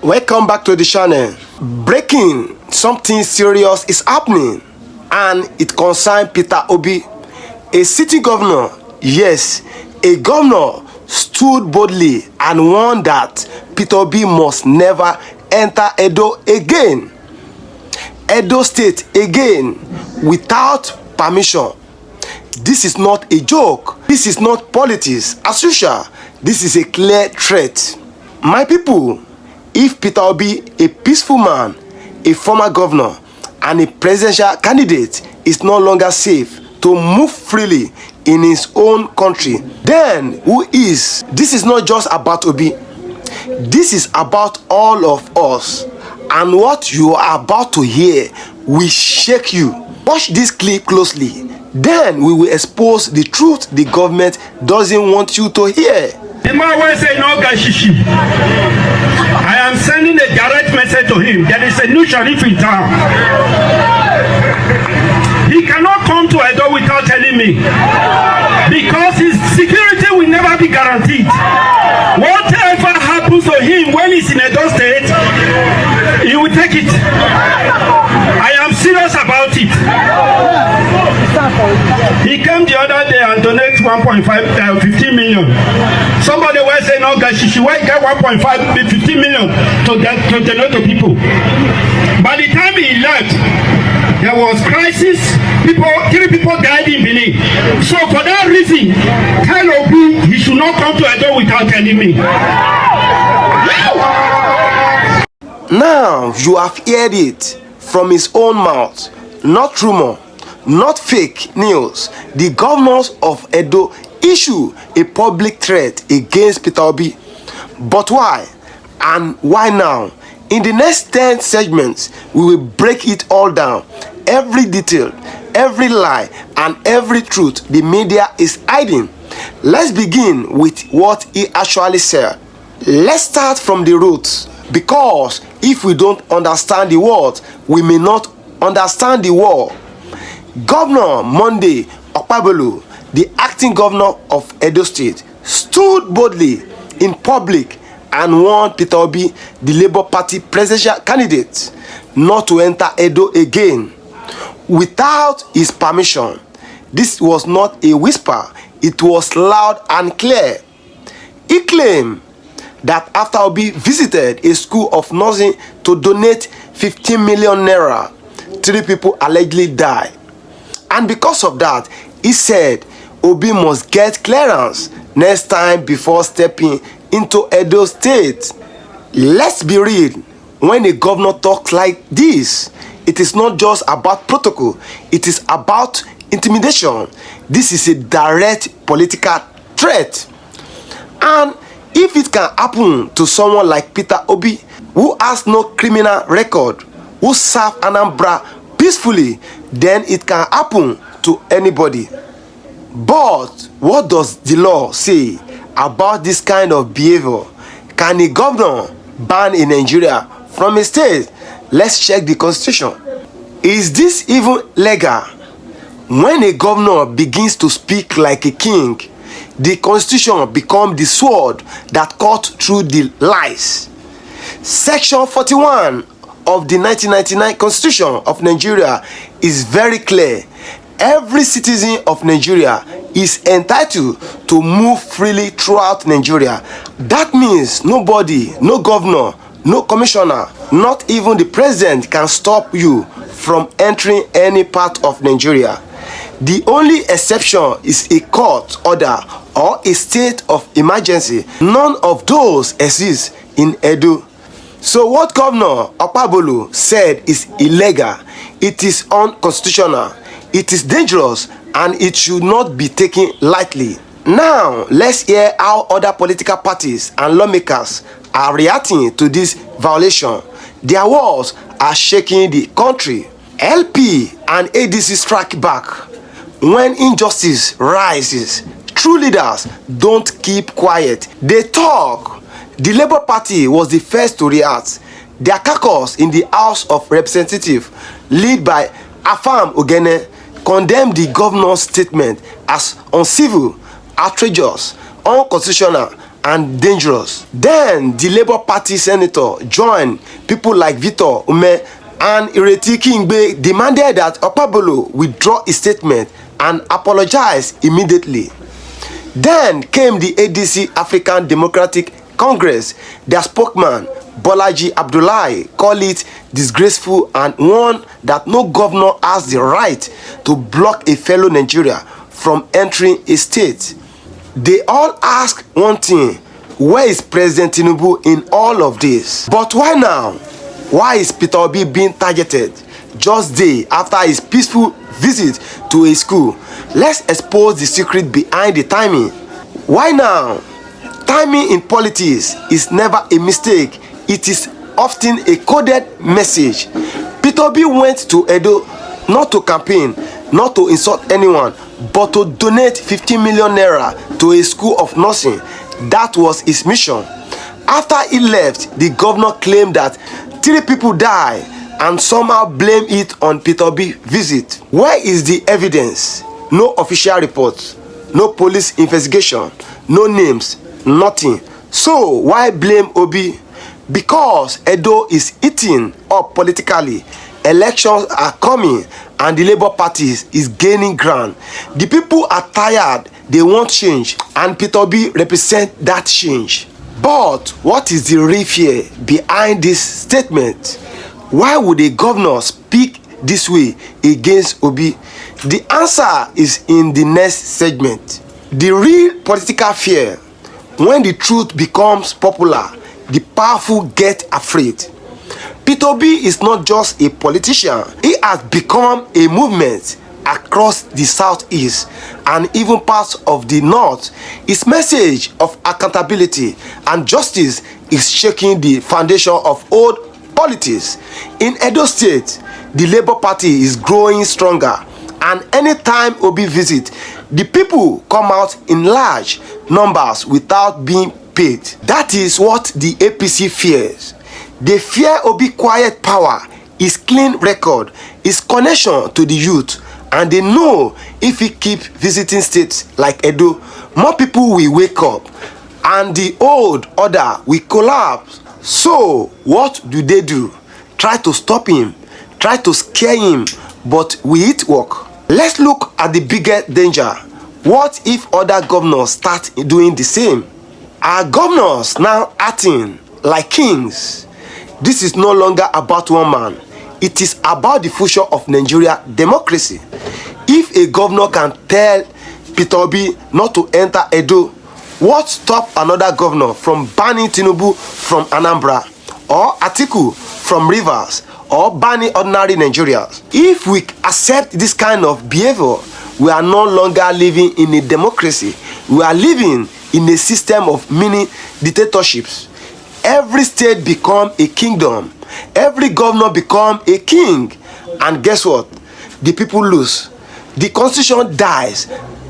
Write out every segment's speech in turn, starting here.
Welcome back to the channel. Breaking, something serious is happening, and it concerns Peter Obi, a city governor. Yes, a governor stood boldly and warned that Peter Obi must never enter Edo again. Edo State again without permission. This is not a joke. This is not politics as usual. This is a clear threat. My people, if Peter Obi, a peaceful man, a former governor, and a presidential candidate, is no longer safe to move freely in his own country, then who is? This is not just about Obi. This is about all of us. And what you are about to hear will shake you. Watch this clip closely. Then we will expose the truth the government doesn't want you to hear. The man will say no gashishi. I am sending a direct message to him. There is a new sheriff in town. He cannot come to Edo without telling me, because his security will never be guaranteed. Whatever happens to him when he's in Edo State, he will take it. I am serious about it. He came the other day and donated 15 million. Somebody will say, no, Gashishi, why get 15 million to donate to people? By the time he left, there was crisis. 3 people died in Benin. So for that reason, tell Obi he should not come to Edo without telling me. Now you have heard it from his own mouth, not rumor, not fake news. The governors of Edo issue a public threat against Peter Obi. But why? And why now? In the next 10 segments, we will break it all down. Every detail, every lie, and every truth the media is hiding. Let's begin with what he actually said. Let's start from the roots, because if we don't understand the words, we may not understand the war. Governor Nnamdi Okpebholo, the acting governor of Edo State, stood boldly in public and warned Peter Obi, the Labour Party presidential candidate, not to enter Edo again without his permission. This was not a whisper, it was loud and clear. He claimed that after Obi visited a school of nursing to donate 15 million naira, 3 people allegedly died. And because of that, he said Obi must get clearance next time before stepping into Edo State. Let's be real, when a governor talks like this, it is not just about protocol, it is about intimidation. This is a direct political threat. And if it can happen to someone like Peter Obi, who has no criminal record, who served Anambra peacefully, then it can happen to anybody. But what does the law say about this kind of behavior? Can a governor ban in Nigeria from a state? Let's check the constitution. Is this even legal? When a governor begins to speak like a king, the constitution becomes the sword that cuts through the lies. Section 41 of the 1999 Constitution of Nigeria is very clear. Every citizen of Nigeria is entitled to move freely throughout Nigeria. That means nobody, no governor, no commissioner, not even the president can stop you from entering any part of Nigeria. The only exception is a court order or a state of emergency. None of those exist in Edo. So what Governor Okpebholo said is illegal. It is unconstitutional. It is dangerous, and it should not be taken lightly. Now, let's hear how other political parties and lawmakers are reacting to this violation. Their words are shaking the country. LP and ADC strike back. When injustice rises, true leaders don't keep quiet. They talk. The Labour Party was the first to react. Their caucus in the House of Representatives, led by Afam Ogene, condemned the governor's statement as uncivil, outrageous, unconstitutional, and dangerous. Then the Labour Party senator joined people like Victor Ume and Ireti Kingbe demanded that Okpebholo withdraw his statement and apologize immediately. Then came the ADC African Democratic Congress. Their spokesman Bolaji Abdullahi called it disgraceful and warned that no governor has the right to block a fellow Nigeria from entering a state. They all ask one thing: where is President Tinubu in all of this? But why now? Why is Peter Obi being targeted just days after his peaceful visit to a school? Let's expose the secret behind the timing. Why now? Timing in politics is never a mistake. It is often a coded message. Peter Obi went to Edo not to campaign, not to insult anyone, but to donate 50 million naira to a school of nursing. That was his mission. After he left, the governor claimed that 3 people died and somehow blamed it on Peter Obi's visit. Where is the evidence? No official reports, no police investigation, no names, nothing. So why blame Obi? Because Edo is eating up politically. Elections are coming and the Labour Party is gaining ground. The people are tired, they want change, and Peter Obi represents that change. But what is the real fear behind this statement? Why would a governor speak this way against Obi? The answer is in the next segment. The real political fear: when the truth becomes popular, the powerful get afraid. Peter Obi is not just a politician, he has become a movement across the southeast and even parts of the north. His message of accountability and justice is shaking the foundation of old politics. In Edo State, the Labour Party is growing stronger, and anytime Obi visits, the people come out in large numbers without being paid. That is what the APC fears. They fear Obi's quiet power, his clean record, his connection to the youth, and they know if he keeps visiting states like Edo, more people will wake up and the old order will collapse. So what do? Try to stop him, try to scare him, but will it work? Let's look at the bigger danger. What if other governors start doing the same? Are governors now acting like kings? This is no longer about one man. It is about the future of Nigeria democracy. If a governor can tell Peter Obi not to enter Edo, what stops another governor from banning Tinubu from Anambra, or Atiku from Rivers, or banning ordinary Nigerians? If we accept this kind of behavior, we are no longer living in a democracy. We are living in a system of mini dictatorships. Every state become a kingdom. Every governor become a king. And guess what? The people lose. The constitution dies.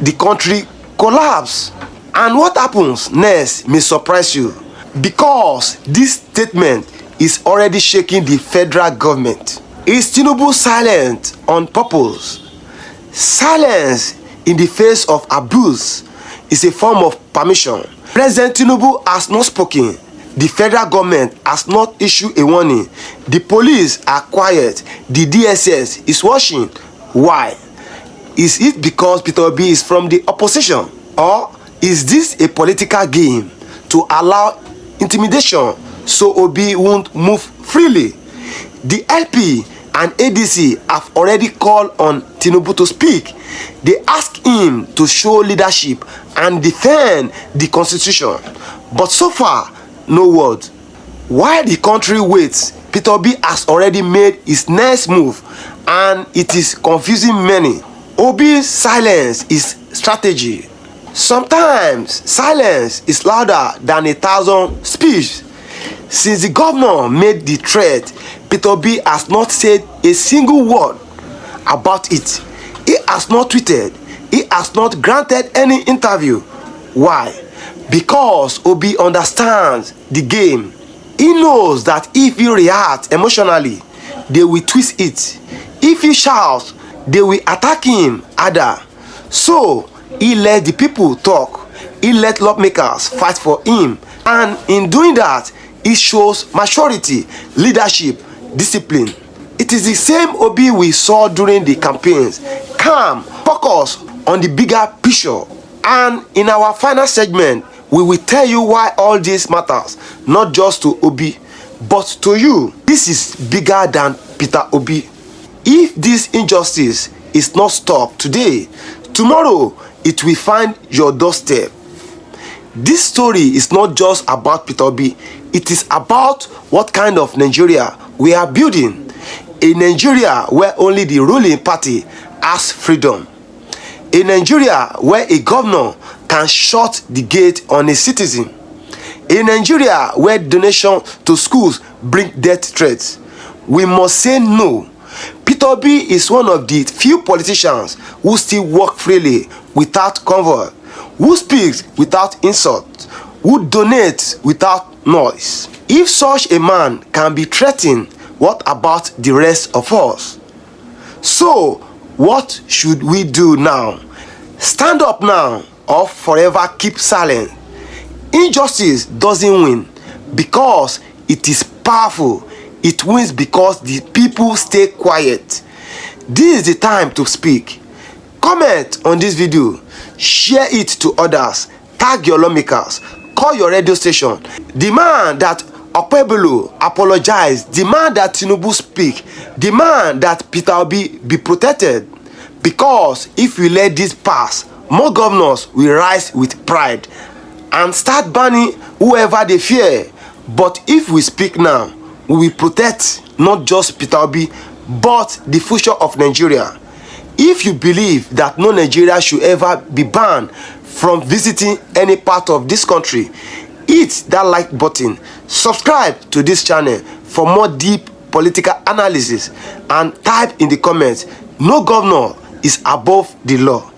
The country collapses. And what happens next may surprise you, because this statement is already shaking the federal government. Is Tinubu silent on purpose? Silence in the face of abuse is a form of permission. President Tinubu has not spoken. The federal government has not issued a warning. The police are quiet. The DSS is watching. Why? Is it because Peter Obi is from the opposition? Or is this a political game to allow intimidation so Obi won't move freely? The LP and ADC have already called on Tinubu to speak. They ask him to show leadership and defend the constitution. But so far, no word. While the country waits, Peter Obi has already made his next move, and it is confusing many. Obi's silence is strategy. Sometimes silence is louder than 1,000 speeches. Since the governor made the threat, Peter Obi has not said a single word about it. He has not tweeted. He has not granted any interview. Why? Because Obi understands the game. He knows that if he reacts emotionally, they will twist it. If he shouts, they will attack him harder. So he let the people talk. he let lawmakers fight for him, and in doing that, he shows maturity, leadership, discipline. It is the same Obi we saw during the campaigns, calm, focus on the bigger picture. And in our final segment, we will tell you why all this matters, not just to Obi, but to you. This is bigger than Peter Obi. If this injustice is not stopped today, tomorrow it will find your doorstep. This story is not just about Peter Obi, it is about what kind of Nigeria we are building. A Nigeria where only the ruling party has freedom. A Nigeria where a governor can shut the gate on a citizen. A Nigeria where donation to schools bring death threats. We must say no. Peter Obi is one of the few politicians who still walk freely without convoy, who speaks without insult, who donates without noise. If such a man can be threatened, what about the rest of us? So, what should we do now? Stand up now or forever keep silent. Injustice doesn't win because it is powerful. It wins because the people stay quiet. This is the time to speak. Comment on this video, share it to others, tag your lawmakers, call your radio station, demand that Okpebholo apologize, demand that Tinubu speak, demand that Peter Obi be protected. Because if we let this pass, more governors will rise with pride and start banning whoever they fear. But if we speak now, we will protect not just Peter Obi, but the future of Nigeria. If you believe that no Nigeria should ever be banned from visiting any part of this country, hit that like button, subscribe to this channel for more deep political analysis, and type in the comments, no governor is above the law.